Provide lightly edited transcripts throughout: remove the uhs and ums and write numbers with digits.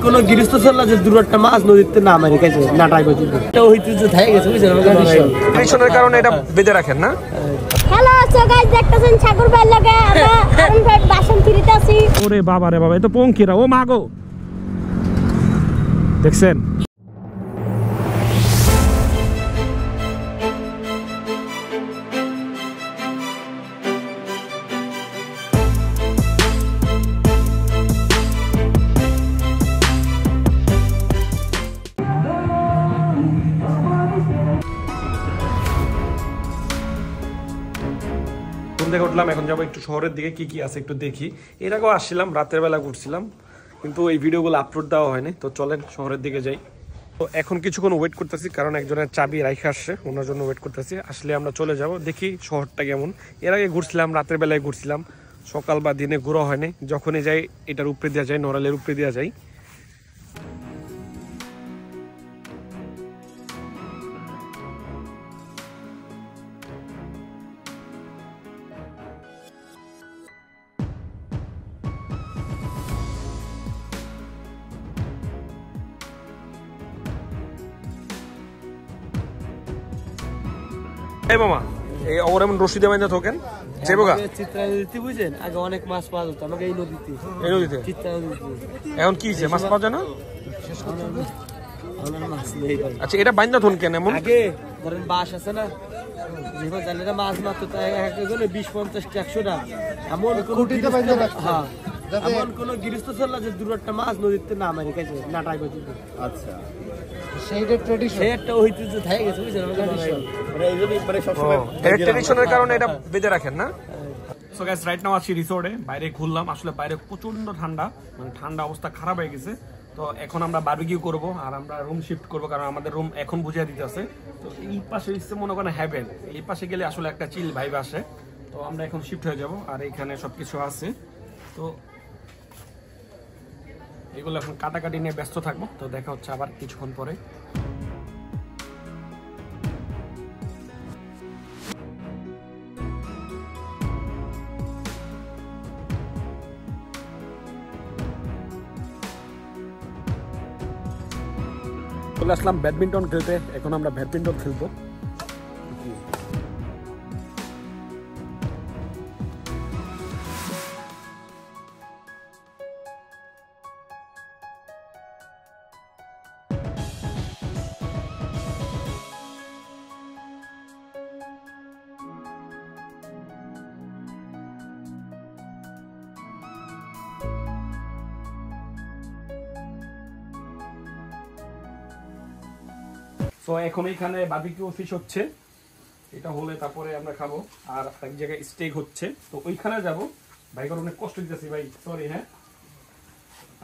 কোনো গৃহস্থ চললা যে দূরটা মাছ নদীতে না মারি গেছে না টাইপ হইছে এটা ঐতিহ্য থাকে গেছে বুঝছেন ট্রেডিশনের কারণে এটা বেঁধে রাখেন না। হ্যালো সো গাইস দেখতেছেন সাগর ভাই লাগে আমরা আরন ভাই বাসন ফিরিতে আছি। ওরে বাবা রে বাবা এ তো পঙ্কিরা ও মাগো দেখছেন। উঠলাম এখন যাবো একটু শহরের দিকে কি কি আছে একটু দেখি। এর আগেও আসছিলাম রাতের বেলা ঘুরছিলাম কিন্তু এই ভিডিওগুলো আপলোড দেওয়া হয়নি। তো চলেন শহরের দিকে যাই। তো এখন কিছুক্ষণ ওয়েট করতেছি কারণ একজনের চাবি রাইখে আসছে ওনার জন্য ওয়েট করতেছি। আসলে আমরা চলে যাব দেখি শহরটা কেমন। এর আগে ঘুরছিলাম রাতের বেলায় ঘুরছিলাম সকাল বা দিনে ঘোরা হয়নি। যখনই যাই এটার উপরে দেওয়া যায় নড়ালের উপরে দেওয়া যায়। এই মামা এই ওর এমন রশি দিয়ে বাইন্ধা থাকেন যাইবো গা চিত্রা নদীতে বুঝেন আগে অনেক মাছ পাওয়া যেত আমাকে এই নদীতে চিত্রা নদীতে। এখন কি হয়েছে মাছ পাওয়া যায় না? মাছ নেই। আচ্ছা এটা বাইন্ধা থন কেন এমন? আগে ধরেন বাস আছে না যেভাবে জানেরা মাছ মারতো তাই একজনে 20-50 100 টাকা এমন কোটিতে বাইন্ধা রাখতো। হ্যাঁ এমন কোন গৃহস্থ চললা যে দূরটা মাছ নদীতে না মারি গেছে না টাইপ হইছে। আচ্ছা সেইটা ট্র্যাডিশন সেইটা ঐতিহ্য থাকে গেছে বুঝছেন মানে এইজন্যই মানে সব সময় ট্র্যাডিশনের কারণে এটা বেঁধে রাখেন না। সো গাইস রাইট নাও আছি রিসোর্টে। বাইরে ঘুরলাম আসলে বাইরে প্রচন্ড ঠান্ডা মানে ঠান্ডা অবস্থা খারাপ হয়ে গেছে। তো এখন আমরা বারবিকিউ করব আর আমরা রুম শিফট করব কারণ আমাদের রুম এখন বুঝিয়ে দিতে আছে। তো এই পাশে ইচ্ছে মনে করেন হ্যাভেন এই পাশে গেলে আসলে একটা চিল ভাইব আসে। তো আমরা এখন শিফট হয়ে যাব আর এখানে সবকিছু আছে। তো এগুলো এখন কাটাকাটি নিয়ে ব্যস্ত থাকবো। তো দেখা হচ্ছে আবার কিছুক্ষণ পরে। চলে আসলাম ব্যাডমিন্টন খেলতে। এখন আমরা ব্যাডমিন্টন খেলবো। তো এখন এখানে বারবিকিউ ফিশ হচ্ছে এটা হলে তারপরে আমরা খাবো আর এক জায়গায় স্টেক হচ্ছে। তো ওইখানে যাব ভাই কারণ অনেক কষ্ট দিতেছি ভাই সরি। হ্যাঁ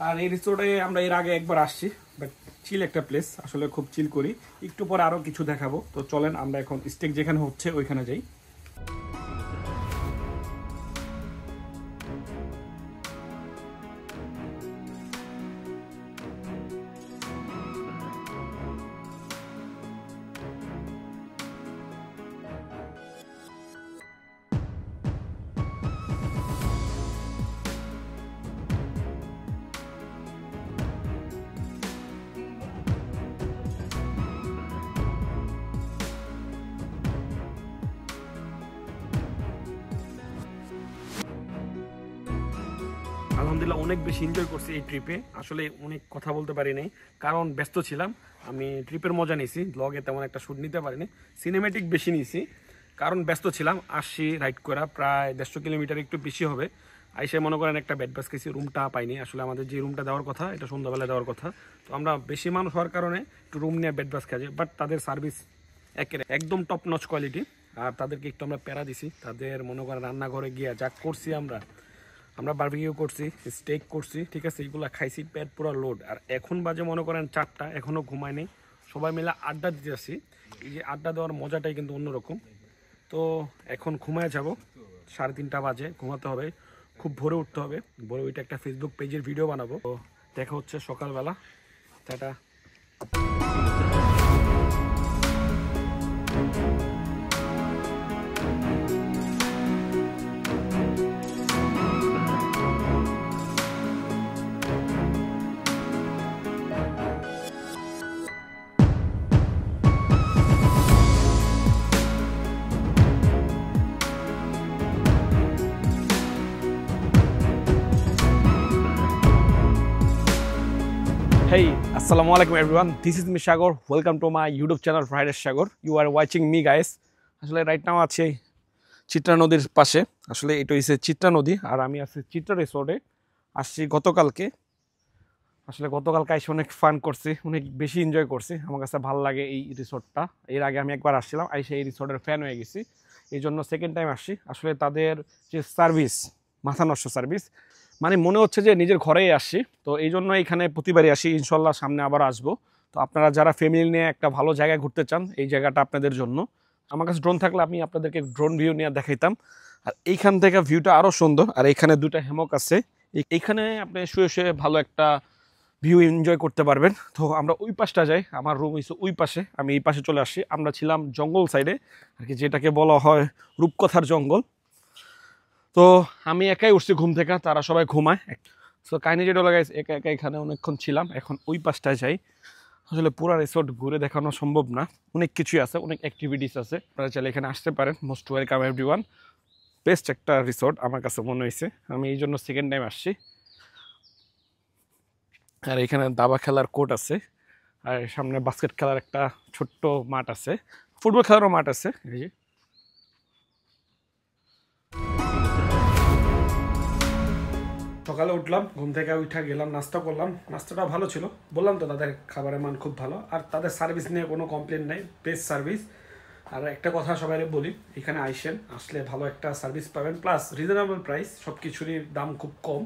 আর এই রিসোর্টে আমরা এর আগে একবার আসছি বাট চিল একটা প্লেস আসলে খুব চিল করি। একটু পরে আরো কিছু দেখাবো। তো চলেন আমরা এখন স্টেক যেখানে হচ্ছে ওইখানে যাই। আলহামদুলিল্লাহ অনেক বেশি এনজয় করছি এই ট্রিপে। আসলে অনেক কথা বলতে পারি নাই কারণ ব্যস্ত ছিলাম। আমি ট্রিপের মজা নিয়েছি ব্লগে তেমন একটা শ্যুট নিতে পারিনি। সিনেমেটিক বেশি নিয়েছি কারণ ব্যস্ত ছিলাম। আসছি রাইড করা প্রায় 150 কিলোমিটার একটু বেশি হবে। আইসে মনে করেন একটা বেড বাস খেয়েছি রুমটা পাইনি। আসলে আমাদের যে রুমটা দেওয়ার কথা এটা সন্ধ্যাবেলা দেওয়ার কথা। তো আমরা বেশি মানুষ হওয়ার কারণে একটু রুম নিয়ে বেড বাস খেয়েছি বাট তাদের সার্ভিস একদম টপ নচ কোয়ালিটি। আর তাদেরকে একটু আমরা প্যারা দিছি। তাদের মনে করেন রান্নাঘরে গিয়ে যা করছি আমরা বারবিকিউ করছি স্টেক করছি ঠিক আছে এইগুলো খাইছি পেট পুরো লোড। আর এখন বাজে মনে করেন 4টা এখনো ঘুমায়নি সবাই মিলে আড্ডা দিতে আসছি। এই যে আড্ডা দেওয়ার মজাটাই কিন্তু অন্যরকম। তো এখন ঘুমায় যাব 3:30 বাজে ঘুমাতে হবে। খুব ভোরে উঠতে হবে। ভোরে ওইটা একটা ফেসবুক পেজের ভিডিও বানাবো। তো দেখা হচ্ছে সকালবেলা। Tata. Hey, Assalamualaikum everyone. This is me Shagor. Welcome to my YouTube channel Friday Shagor. You are watching me guys. আসলে রাইট নাও আছে চিত্রা নদীর পাশে। আসলে এটা হচ্ছে চিত্রা নদী আর আমি আছি চিত্রা রিসোর্টে। আসছি গতকালকে। আসলে গতকালকে এসে অনেক ফান করছি, অনেক বেশি এনজয় করছি। আমার কাছে ভালো লাগে এই রিসোর্টটা। এর আগে আমি একবার আসছিলাম, এসে এই রিসোর্টের ফ্যান হয়ে গেছি। এই জন্য সেকেন্ড টাইম আসছি। আসলে তাদের যে সার্ভিস, মাথা নষ্ট সার্ভিস, মানে মনে হচ্ছে যে নিজের ঘরেই আসছি। তো এই জন্য এখানে প্রতিবারই আসি, ইনশাল্লাহ সামনে আবার আসবো। তো আপনারা যারা ফ্যামিলি নিয়ে একটা ভালো জায়গায় ঘুরতে চান, এই জায়গাটা আপনাদের জন্য। আমার কাছে ড্রোন থাকলে আমি আপনাদেরকে ড্রোন ভিউ নিয়ে দেখাইতাম। আর এইখান থেকে ভিউটা আরও সুন্দর। আর এইখানে দুটা হ্যামক আছে, এইখানে আপনি শুয়ে শুয়ে ভালো একটা ভিউ এনজয় করতে পারবেন। তো আমরা ওই পাশটা যাই, আমার রুম হচ্ছে ওই পাশে, আমি এই পাশে চলে আসছি। আমরা ছিলাম জঙ্গল সাইডে আর কি, যেটাকে বলা হয় রূপকথার জঙ্গল। তো আমি একাই উঠছি ঘুম থেকে, তারা সবাই ঘুমায়। সো কাহিনি যেটা লাগাই একা একা এখানে অনেকক্ষণ ছিলাম। এখন ওই পাশটায় যাই। আসলে পুরো রিসোর্ট ঘুরে দেখানো সম্ভব না, অনেক কিছুই আছে, অনেক অ্যাক্টিভিটিস আছে। আপনারা চাইলে এখানে আসতে পারেন। Most welcome everyone. বেস্ট একটা রিসোর্ট আমার কাছে মনে হয়েছে, আমি এই জন্য সেকেন্ড টাইম আসছি। আর এখানে দাবা খেলার কোর্ট আছে, আর সামনে বাস্কেট খেলার একটা ছোট্ট মাঠ আছে, ফুটবল খেলারও মাঠ আছে। এই যে সকালে উঠলাম, ঘুম থেকে উঠে গেলাম, নাস্তা করলাম। নাস্তাটা ভালো ছিল, বললাম তো তাদের খাবারের মান খুব ভালো। আর তাদের সার্ভিস নিয়ে কোনো কমপ্লেন নেই, বেস্ট সার্ভিস। আর একটা কথা সবাই বলি, এখানে আসলে ভালো একটা সার্ভিস পাবেন, প্লাস রিজনেবল প্রাইস, সব কিছুরই দাম খুব কম।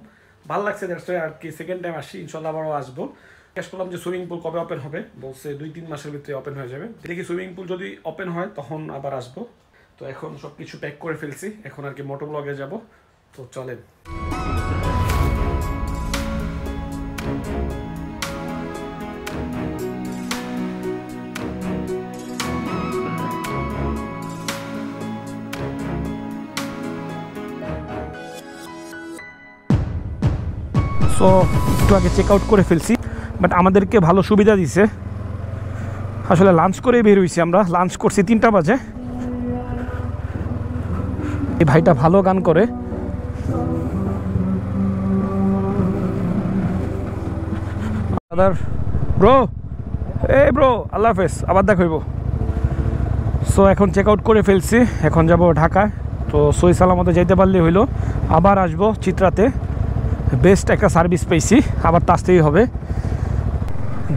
ভালো লাগছে আর কি। সেকেন্ড টাইম আসছি, ইনশাল্লাহ আবারও আসবো। জিজ্ঞেস করলাম যে সুইমিং পুল কবে ওপেন হবে, বলছে 2-3 মাসের ভিতরে ওপেন হয়ে যাবে। দেখি সুইমিং পুল যদি ওপেন হয় তখন আবার আসবো। তো এখন সব কিছু প্যাক করে ফেলছি, এখন আর কি মোটো ব্লগে যাব। তো চলেন। সো একটু আগে চেক আউট করে ফেলছি, বাট আমাদেরকে ভালো সুবিধা দিছে। আসলে লাঞ্চ করে বের হয়েছি আমরা, লাঞ্চ করছি 3টা বাজে। এই ভাইটা ভালো গান করে। ব্রো, এই ব্রো, আল্লাহ হাফেজ, আবার দেখা হইব। সো এখন চেক আউট করে ফেলছি, এখন যাব ঢাকায়। তো সই সালামতে যাইতে পারলে হইলো, আবার আসবো চিত্রাতে। বেস্ট একটা সার্ভিস পেয়েছি, আবার তো আসতেই হবে।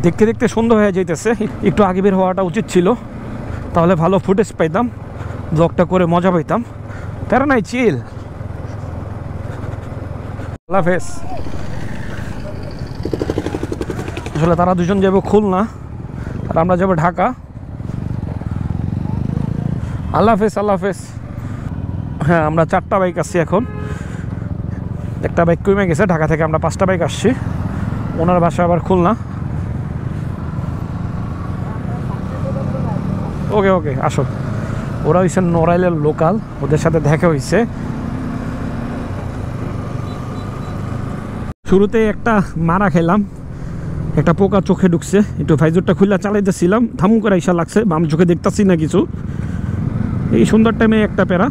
দেখতে দেখতে সুন্দর হয়ে যাইতেছে, একটু আগে বের হওয়াটা উচিত ছিল, তাহলে ভালো ফুটেজ পাইতাম, ব্লগটা করে মজা পাইতাম। প্যারা নাই, চিল। আল্লাহ হাফেজ। আসলে তারা দুজন যাবে খুলনা আর আমরা যাবো ঢাকা। আল্লাহ হাফেজ, আল্লাহ হাফেজ। হ্যাঁ, আমরা 4টা বাইক আসছি এখন, একটা বাইক কমে গেছে। ঢাকা থেকে আমরা 5টা বাইক আসছি। ওনার বাসা আবার খুলনা। ওকে ওকে, আসো। ওরা হয়েছে নড়াইলের লোকাল, ওদের সাথে দেখা হয়েছে। শুরুতে একটা মারা খেলাম, একটা পোকা চোখে ঢুকছে। একটু ভাইজুরটা খুললা চালাইতেছিলাম, থামু করে ইসা লাগছে, বাম চোখে দেখতেছি না কিছু। এই সুন্দর টাইমে একটা প্যারা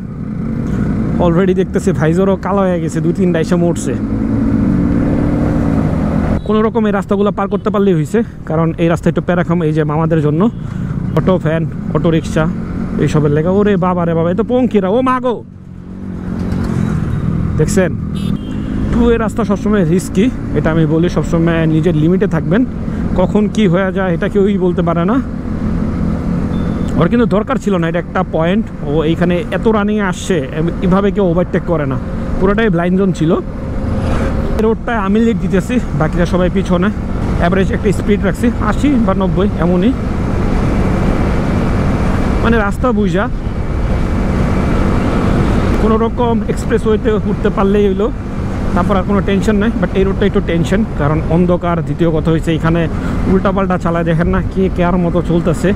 অলরেডি দেখতেছি ভাইজরও কালো হয়ে গেছে, 2-3টা এসে মরছে। কোনো রকম এই রাস্তাগুলো পার করতে পারলেই হয়েছে, কারণ এই রাস্তা একটু প্যারাখাম। এই যে মামাদের জন্য অটো ভ্যান, অটো রিক্সা, এইসবের লেখা। ওরে বাবা রে বাবা, এ তো পঙ্কিরা, ও মাগো, দেখছেন। এই রাস্তা সবসময় রিস্কি, এটা আমি বলি। সবসময় নিজের লিমিটে থাকবেন, কখন কি হয়ে যায় এটা কেউই বলতে পারে না। ওর কিন্তু দরকার ছিল না, এটা একটা পয়েন্ট। ও এইখানে এত রানিংয়ে আসছে, এভাবে কেউ ওভারটেক করে না, পুরোটাই ব্লাইন্ড জোন ছিল। রোডটায় আমি লিড দিতেছি, বাকিরা সবাই পিছনে। অ্যাভারেজ একটা স্পিড রাখছি 80 বা 90, এমনই। মানে রাস্তা বুঝা কোনো রকম এক্সপ্রেস ওয়েতে উঠতে পারলেই হইলো, তারপর আর কোনো টেনশন নাই। বাট এই রোডটা একটু টেনশন, কারণ অন্ধকার। দ্বিতীয় কথা হয়েছে এখানে উল্টাপাল্টা চালায়, দেখেন না কে কেয়ার মতো চলতেছে,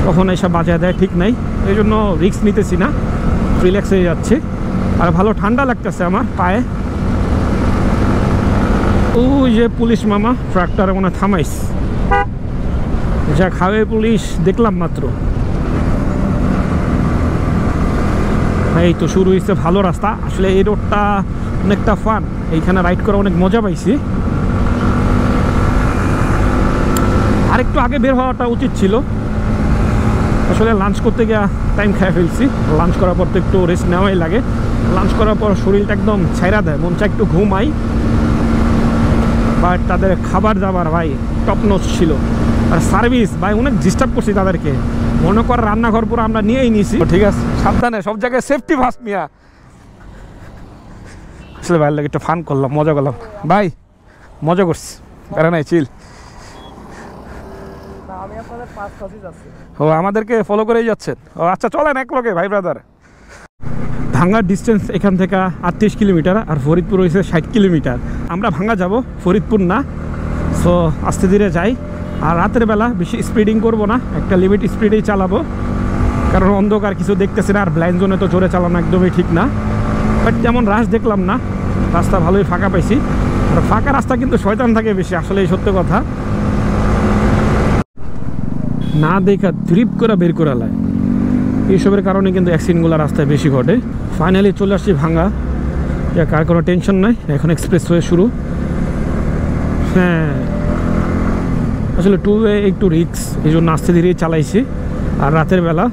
কখন এসব বাজায় দেয় ঠিক নাই। এই জন্য রিস্ক নিতেছি না, রিল্যাক্স হয়ে যাচ্ছে। আর ভালো ঠান্ডা লাগতেছে আমার পায়ে। ওই যে পুলিশ মামা ট্রাক্টরে মনে থামাইস, যা খাবে পুলিশ দেখলাম মাত্র। এই তো শুরু হয়েছে ভালো রাস্তা। আসলে এই রোডটা অনেকটা ফান, এইখানে রাইড করে অনেক মজা পাইছি। আরেকটু আগে বের হওয়াটা উচিত ছিল। আসলে লাঞ্চ করতে গিয়ে টাইম খেয়ে ফেলছি। লাঞ্চ করার পর তো একটু রেস্ট নেওয়াই লাগে। লাঞ্চ করার পর শরীরটা একদম ছাইড়া দেয়, মন চায় একটু ঘুমাই। বাট তাদের খাবার দাবার ভাই টপ নচ ছিল, আর সার্ভিস ভাই অনেক ডিস্টার্ব করছি তাদেরকে। মনে কর রান্নাঘর পুরো আমরা নিয়েই নিয়েছি। ঠিক আছে, সাবধানে, সব জায়গায় সেফটি ফার্স্ট মিয়া। আসলে ভাইয়ের লাগে একটু ফান করলাম, মজা করলাম ভাই, মজা করছি, বেড়া নাই চিল। ও আমাদেরকে ফলো করেই যাচ্ছেন? ও আচ্ছা, চলেন এক লগে ভাই ব্রাদার। ভাঙ্গার ডিস্টেন্স এখান থেকে 38 কিলোমিটার, আর ফরিদপুর হয়েছে 60 কিলোমিটার। আমরা ভাঙ্গা যাব, ফরিদপুর না। সো আস্তে ধীরে যাই, আর রাতের বেলা বেশি স্পিডিং করব না, একটা লিমিট স্পিডেই চালাবো, কারণ অন্ধকার কিছু দেখতেছি না, আর ব্লাইন্ড জোনে তো জোরে চালানো একদমই ঠিক না। বাট তেমন রাশ দেখলাম না, রাস্তা ভালোই ফাঁকা পাইছি। আর ফাঁকা রাস্তা কিন্তু শয়তান থাকে বেশি, আসলে এই সত্য কথা। না দেখা ট্রিপ করে বের করে লায়, এইসবের কারণে কিন্তু অ্যাক্সিডেন্টগুলো রাস্তায় বেশি ঘটে। ফাইনালি চলে আসছি ভাঙ্গা, কার কোনো টেনশন নাই, এখন এক্সপ্রেস ওয়ে শুরু। হ্যাঁ, আসলে টু ওয়ে একটু রিক্স, এই জন্য আস্তে ধীরে চালাইছি। আর রাতের বেলা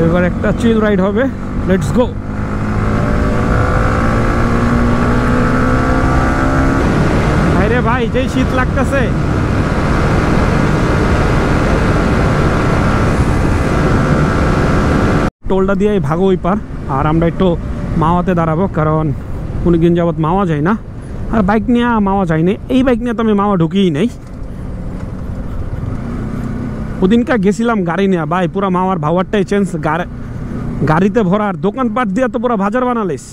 এবার একটা চিল রাইড হবে, লেটস গো। ভাইরে ভাই, যেই শীত লাগতেছে। টোলটা দিয়ে ভাগো ওই পার, আর আমরা একটু মাওয়াতে দাঁড়াবো, কারণ অনেকদিন যাবৎ মাওয়া যায় না, আর বাইক নিয়ে মাওয়া যায়নি। এই বাইক নিয়ে তো আমি মাওয়া ঢুকিই নেই। ওদিনকা গেছিলাম গাড়ি নিয়ে, ভাই পুরা মাওয়ার ভাওয়ারটাই চেঞ্জ। গাড়িতে ভরার দোকানপাট দিয়ে তো পুরো বাজার বানালিস।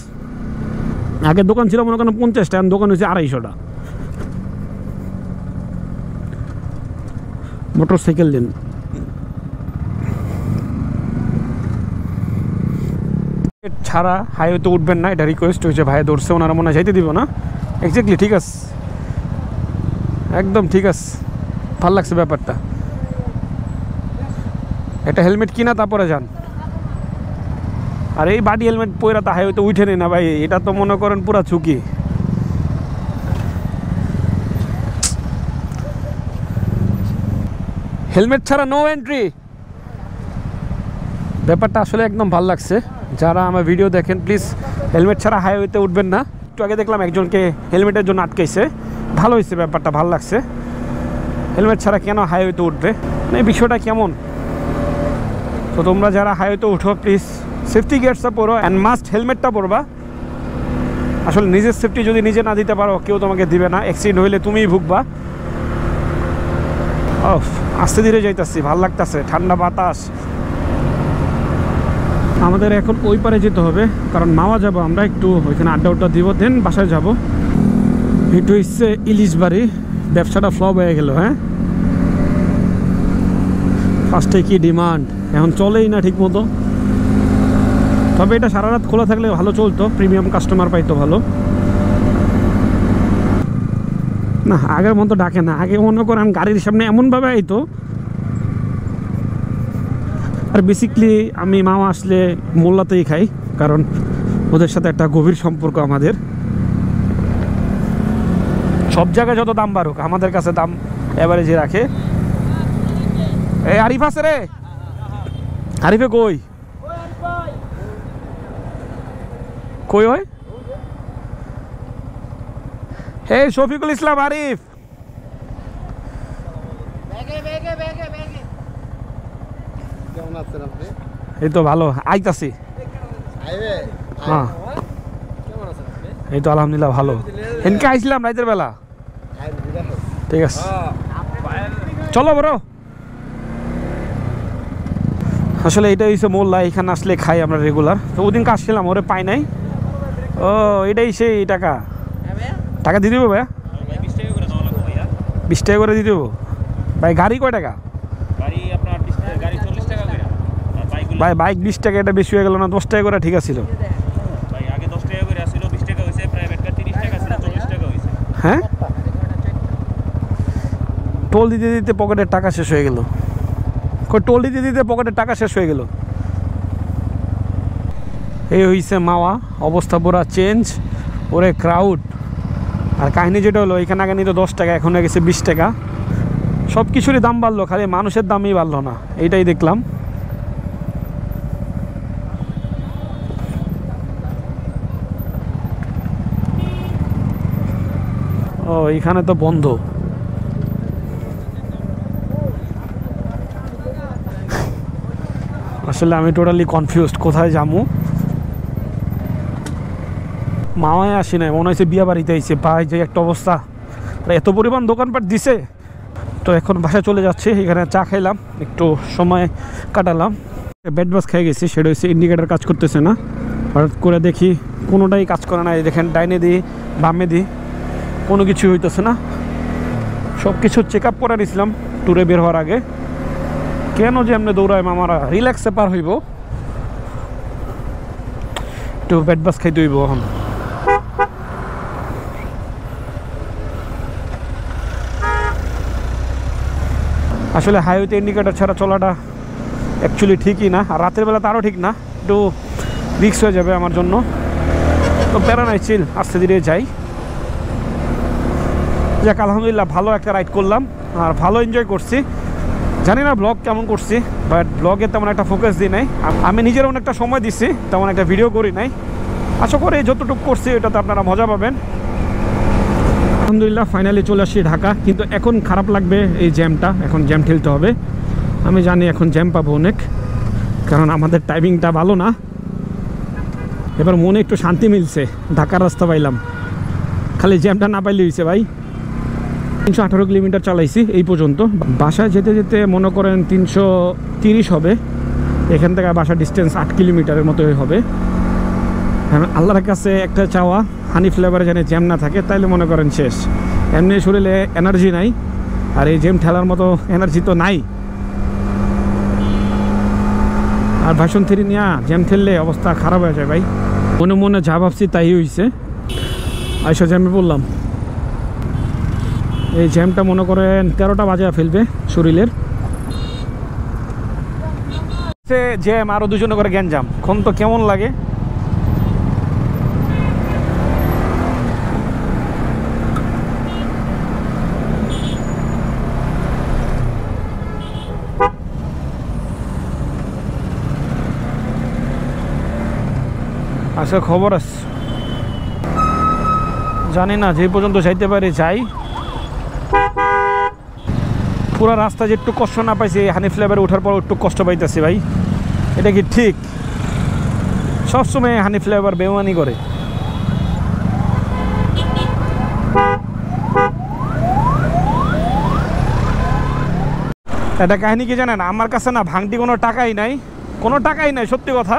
আগে দোকান ছিল মনে করেন 50টা, এখন দোকান হয়েছে 250টা। মোটর সাইকেল দিন ছাড়া হাইওয়েতে উঠবেন না, এটা রিকোয়েস্ট হয়েছে। ভাই ধরছে, ওনারা মনে হয় যাইতে দিব না। এক্স্যাক্টলি ঠিক আছে, একদম ঠিক আছে, ভাল লাগছে ব্যাপারটা। একটা হেলমেট কিনা তারপরে যান। আর এই বাডি হেলমেট পরে তো হাইওয়েতে উঠে নেই না ভাই, এটা তো মনে করেন পুরা ঝুঁকি। হেলমেট ছাড়া নো এন্ট্রি, ব্যাপারটা আসলে একদম ভাল লাগছে। যারা আমার ভিডিও দেখেন প্লিজ হেলমেট ছাড়া হাইওয়েতে উঠবেন না। একটু আগে দেখলাম একজনকে হেলমেটের জন্য আটকাইছে, ভালো হয়েছে ব্যাপারটা, ভাল লাগছে। হেলমেট ছাড়া কেন হাইওয়েতে উঠবে, মানে বিষয়টা কেমন? তো তোমরা যারা হাইওয়েতে উঠো প্লিজ সেফটি গিয়ারসটা পরো, অ্যান্ড মাস্ট হেলমেটটা পরবা। আসলে নিজের সেফটি যদি নিজে না দিতে পারো, কেউ তোমাকে দিবে না। অ্যাক্সিডেন্ট হইলে তুমিই ভুগবা। আস্তে ধীরে যাইতেছি, ভাল লাগতেছে, ঠান্ডা বাতাস। আমাদের এখন ওই পারে যেতে হবে, কারণ মাওয়া যাব আমরা, একটু ওইখানে আড্ডা দিব, দেন বাসায় যাব। একটু হচ্ছে ইলিশ বাড়ি, ব্যবসাটা ফ্লপ হয়ে গেল। হ্যাঁ, ফার্স্টে কি ডিমান্ড, এখন চলেই না ঠিক মতো। তবে এটা সারা রাত খোলা থাকলে ভালো চলতো, প্রিমিয়াম কাস্টমার পাইতো ভালো। না আগের মতো ডাকে না, আগে মনে করেন গাড়ির সামনে এমনভাবে আইতো। আর বেসিকলি আমি মামা আসলে মোল্লাতেই খাই, কারণ ওদের সাথে একটা গভীর সম্পর্ক আমাদের। সব জায়গায় যত দাম বাড়ুক, আমাদের কাছে দাম এভারেজে রাখে। এই আরিফ আছে রে, আরিফে কই কই হয়? হে শফিকুল ইসলাম আরিফ, এই তো ভালো, আইতাছি। হ্যাঁ এই তো আলহামদুলিল্লাহ ভালো। এনকে আইছিলাম রাতের বেলা। ঠিক আছে, চলো বড়। আসলে এটা হচ্ছে মোল্লা, এখানে আসলে খাই আমরা রেগুলার। তো ওদিনকে আসছিলাম, ওরে পাই নাই। ও এটাই সেই টাকা, টাকা দিয়ে দেবো ভাইয়া? 20 টাকা করে দিয়ে দেবো ভাই। গাড়ি কয় টাকা ভাই? বাইক 20 টাকা, এটা বেশি হয়ে গেল না? 10 টাকা করে ঠিক আছিল। হ্যাঁ, টোল দিতে দিতে পকেটের টাকা শেষ হয়ে গেল। টোল দিতে দিতে পকেটের টাকা শেষ হয়ে গেল। এই হইছে মাওয়া, অবস্থা পুরা চেঞ্জ। ওরে ক্রাউড, আর কাহিনী যেটা হলো, এখানে আগে নিত 10 টাকা, এখন হয়ে গেছে 20 টাকা। সব কিছুরই দাম বাড়লো, খালি মানুষের দামই বাড়লো না, এইটাই দেখলাম। ও এখানে তো বন্ধ। আসলে আমি টোটালি কনফিউজড, কোথায় যাবো। মামায় আসি নাই, মনে হয়েছে বিয়া বাড়িতে আইছে। ভাই যে একটা অবস্থা, এত পরিমাণ দোকানপাট দিছে। তো এখন বাসায় চলে যাচ্ছি, এখানে চা খাইলাম, একটু সময় কাটালাম। ব্যাড বাস খেয়ে গেছি, সেটা হচ্ছে ইন্ডিকেটার কাজ করতেছে না। হঠাৎ করে দেখি কোনোটাই কাজ করে না। দেখেন ডাইনে দিই বামে দিই, কোনো কিছু হইতেছে না। সব কিছু চেক আপ করে নিয়েছিলাম ট্যুরে বের হওয়ার আগে। কেন যে এমনি দৌড়ায় মামারা, রিল্যাক্সে পার হইব। একটু ব্যাড বাস খাইতে হইব এখন। আসলে হাইওয়েতে ইন্ডিকেটার ছাড়া চলাটা অ্যাকচুয়ালি ঠিকই না, আর রাতের বেলা তারও ঠিক না, একটু রিস্ক হয়ে যাবে আমার জন্য। তো প্যারা নাই, চিল, আস্তে ধীরে যাই। যাক আলহামদুলিল্লাহ ভালো একটা রাইড করলাম আর ভালো এনজয় করছি। জানি না ব্লগ কেমন করছি, বাট ব্লগে তেমন একটা ফোকাস দিই নাই। আমি নিজের অনেকটা সময় দিচ্ছি, তেমন একটা ভিডিও করি নাই। আশা করি যতটুকু করছি এটাতে আপনারা মজা পাবেন। আলহামদুলিল্লাহ ফাইনালি চলে আসছি ঢাকা। কিন্তু এখন খারাপ লাগবে এই জ্যামটা, এখন জ্যাম ঠেলতে হবে। আমি জানি এখন জ্যাম পাবো অনেক, কারণ আমাদের টাইমিংটা ভালো না। এবার মনে একটু শান্তি মিলছে, ঢাকার রাস্তা পাইলাম। খালি জ্যামটা না পাইলে হয়েছে ভাই। 318 কিলোমিটার চালাইছি এই পর্যন্ত। বাসায় যেতে যেতে মনে করেন 330 হবে। এখান থেকে বাসার ডিস্টেন্স 8 কিলোমিটারের মতোই হবে। আল্লাহর কাছে একটা চাওয়া, হানি ফ্লেভারে যেন জ্যাম না থাকে, তাইলে মনে করেন শেষ। এমনি শরীরে এনার্জি নাই, আর এই জ্যাম ঠেলার মতো এনার্জি তো নাই। আর ভাষণ 3 নিয়ে জ্যাম ঠেললে অবস্থা খারাপ হয়ে যায় ভাই। মনে মনে যা ভাবছি তাই হয়েছে, আইসা জ্যামে পড়লাম। এই জ্যামটা মনে করেন 13টা বাজে ফেলবে শরীরের। জ্যাম আরও দুজনে করে গ্যাঞ্জাম, এখন তো কেমন লাগে। আচ্ছা খবর আছে, জানি না যে পর্যন্ত যাইতে পারি যাই। পুরো রাস্তা যে একটু কষ্ট না পাইছি, হানি ফ্লেভারে ওঠার পর একটু কষ্ট পাইতেছি ভাই। এটা কি ঠিক? সবসময় হানি ফ্লেভার বেমানি করে। এটা কাহিনী কি জানেন, আমার কাছে না ভাঙটি কোনো টাকাই নাই, সত্যি কথা।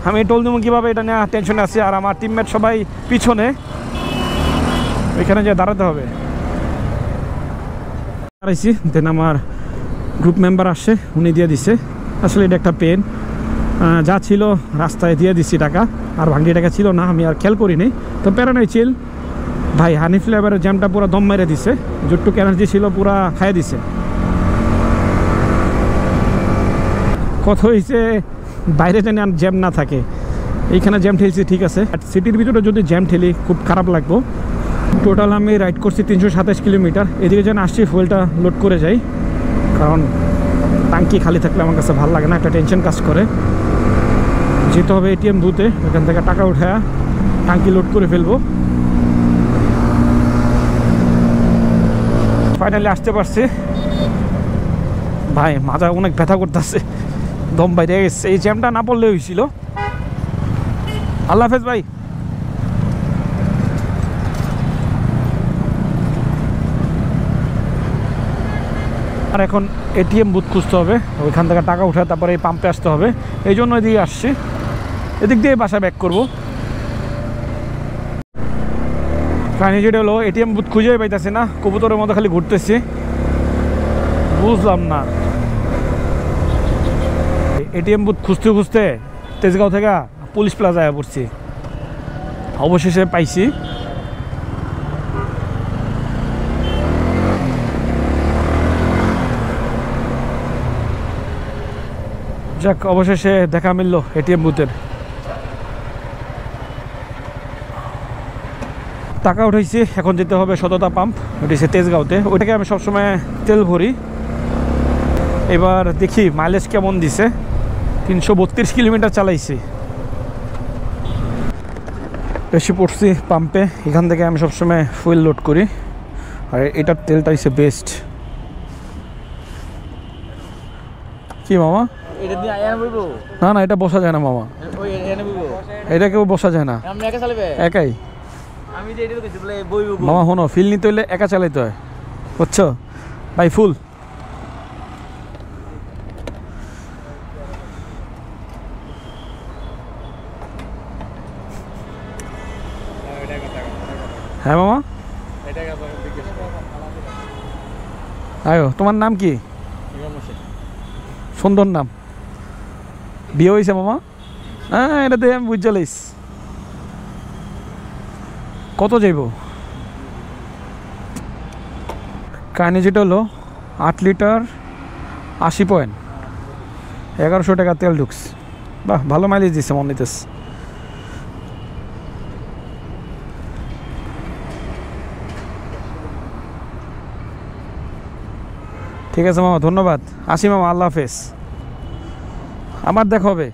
আমি টোল দিব কীভাবে, এটা নিয়ে টেনশনে আছি। আর আমার টিমমেট সবাই পিছনে, ওইখানে যে দাঁড়াতে হবে। দাঁড়াইছি, দেন আমার গ্রুপ মেম্বার আসছে, উনি দিয়ে দিছে। আসলে এটা একটা পেন, যা ছিল রাস্তায় দিয়ে দিচ্ছি টাকা, আর ভাঙটি টাকা ছিল না, আমি আর খেয়াল করিনি। তো প্যারা নাই, চিল ভাই। হানি ফ্লেভারের জ্যামটা পুরো দম মেরে দিছে, যতটুকু এনার্জি ছিল পুরা খাইয়ে দিছে। কত হয়েছে বাইরে জানি আর জ্যাম না থাকে, এইখানে জ্যাম ঠেলছি ঠিক আছে। সিটির ভিতরে যদি জ্যাম ঠেলি খুব খারাপ লাগবো। টোটাল আমি রাইড করছি 327 কিলোমিটার। এদিকে যেন আসছি ফুয়েলটা লোড করে যাই, কারণ টাঙ্কি খালি থাকলে আমার কাছে ভালো লাগে না, একটা টেনশন কাজ করে। যেতে হবে এটিএম বুথে, ওখান থেকে টাকা উঠায় টাঙ্কি লোড করে ফেলবো। ফাইনালি আসতে পারছি ভাই। মাথা অনেক ব্যথা করতেছে, দম বাইরে গেছে। এই জ্যামটা না পড়লে হয়েছিল। আল্লাহ হাফেজ ভাই। আর এখন এটিএম বুথ খুঁজতে হবে, ওইখান থেকে টাকা উঠে তারপরে এই পাম্পে আসতে হবে। এই জন্য এদিকে আসছি, এদিক দিয়ে বাসা ব্যাক করবো। কাহিনী যেটা হলো, এটিএম বুথ খুঁজেই পাইতেছি না, কবুতরের মতো খালি ঘুরতেছি, বুঝলাম না। এটিএম বুথ খুঁজতে খুঁজতে তেজগাঁও থেকে পুলিশ প্লাজায় পড়ছি, অবশেষে পাইছি। যাক, অবশেষে দেখা মিললো এটিএম বুথের। টাকা উঠাইছি, এখন যেতে হবে সততা পাম্প, উঠেছে তেজগাঁওতে। ওইটাকে আমি সবসময় তেল ভরি। এবার দেখি মাইলেজ কেমন দিছে। 332 কিলোমিটার চালাইছি। এসে পড়ছি পাম্পে। এখান থেকে আমি সবসময় ফুয়েল লোড করি, আর এটার তেলটা হচ্ছে বেস্ট। কি মামা? না না, এটা বসা যায় না মামা, এটা কেউ বসা যায় না, একাই। মামা শোনো, ফিল নিতে হইলে একা চালাইতে হয়, বুঝছো ভাই? ফুল হ্যাঁ মামা। আয়ো, তোমার নাম কি? সুন্দর নাম। বিয়ে হয়েছে মামা? হ্যাঁ, এটাতে আমি বুঝতে লাইস। কত যাইব? কাহিনি যেটা হলো 8 লিটার 80 পয়েন্ট, 1100 টাকা তেল ঢুকস। বাহ, ভালো মাইলেজ দিচ্ছে মনে হইতেছে। ঠিক আছে মামা, ধন্যবাদ। আসি মামা, আল্লাহ হাফেজ। আমার দেখা হবে।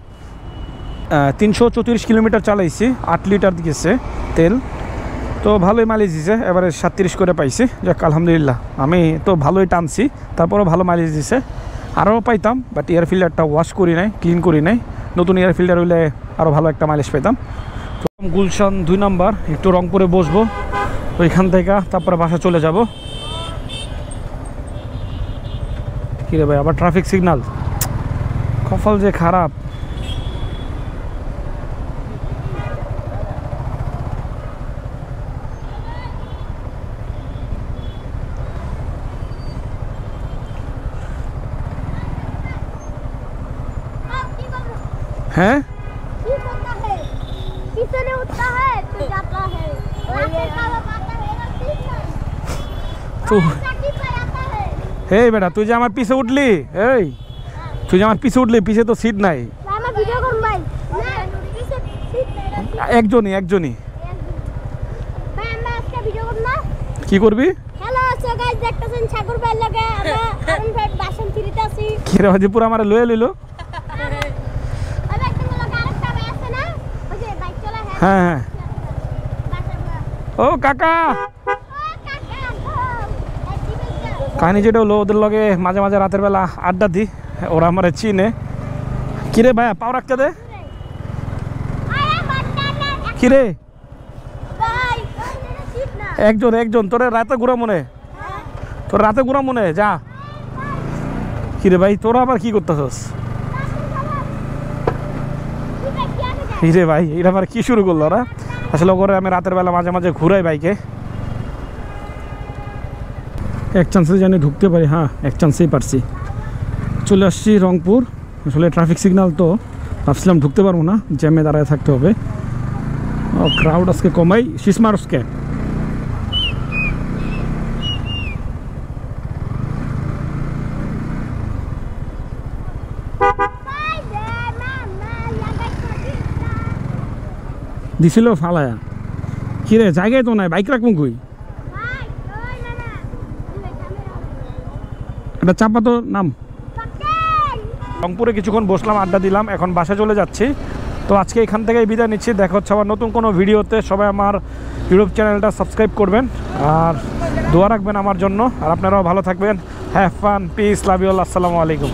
334 কিলোমিটার চালাইছি, 8 লিটার দিয়েছে তেল, তো ভালোই মাইলেজ দিছে। এবারে 37 করে পাইছি, যাক আলহামদুলিল্লাহ। আমি তো ভালোই টানছি, তারপরেও ভালো মাইলেজ দিছে। আরও পাইতাম, বাট এয়ার ফিল্টারটা ওয়াশ করি নাই, ক্লিন করি নাই। নতুন এয়ার ফিল্টার হইলে আরও ভালো একটা মাইলেজ পেতাম। তো গুলশান 2 নাম্বার, একটু রংপুরে বসবো, ওইখান থেকে তারপরে বাসা চলে যাব। কিরে ভাই, আবার ট্রাফিক সিগন্যাল, কপাল যে খারাপ। হ্যাঁ, পিছনে উঠता है तो जाता है, रास्ते का आता है ना, তো चक्की पर आता है। এই বেটা, তুই যে আমার পিছে উঠলি, এই তুই যে আমার পিছে উঠলি, পিছে তো সিট নাই। আমার ভিডিও করুন ভাই, না পিছে সিট নাই, একজনই। ভাই আমরা আজকে ভিডিও করব না? কি করবি? হ্যালো সো গাইস, দেখতেছেন সাগর ভাই লাগে আমরা আরন ভাই বাসন ফিরিতে আছি। কি রে ভাই, পুরো আমার লয়ে লইলো। আরে একটা লোক আরেকটা ভাই আছে না, ওই যে বাইক চালায়। হ্যাঁ হ্যাঁ, ও কাকা। কাহিনি যেটা হলো, ওদের লগে মাঝে মাঝে রাতের বেলা আড্ডা দিই, ওরা আমার চিনে। কিরে ভাইয়া, পাও রাখতে দে। কিরে একজন তোরে রাতে ঘুরা মনে, তোর রাতে ঘুরা মনে যা। কিরে ভাই, তোরা আবার কি করতেছস? কিরে ভাই, এটা আবার কি শুরু করলো ওরা? আসলে করে আমি রাতের বেলা মাঝে মাঝে ঘুরাই বাইকে, এক চান্সে জানি ঢুকতে পারি। হ্যাঁ, এক চান্সেই পারছি। চলে আসছি রংপুর। আসলে ট্রাফিক সিগন্যাল তো, ভাবছিলাম ঢুকতে পারবো না, জ্যামে দাঁড়ায় থাকতে হবে। ও ক্রাউড আজকে কমাই, শিসমারসকে। দিছিল ফালায়া। কিরে, জায়গায় তো নাই, বাইক রাখবো কই? এটা চাপা তো নাম। রংপুরে কিছুক্ষণ বসলাম, আড্ডা দিলাম, এখন বাসায় চলে যাচ্ছি। তো আজকে এখান থেকেই বিদায় নিচ্ছি। দেখা হচ্ছে আবার নতুন কোনো ভিডিওতে। সবাই আমার ইউটিউব চ্যানেলটা সাবস্ক্রাইব করবেন আর দোয়া রাখবেন আমার জন্য। আর আপনারাও ভালো থাকবেন। Have fun, peace, love you all. আসসালামু আলাইকুম।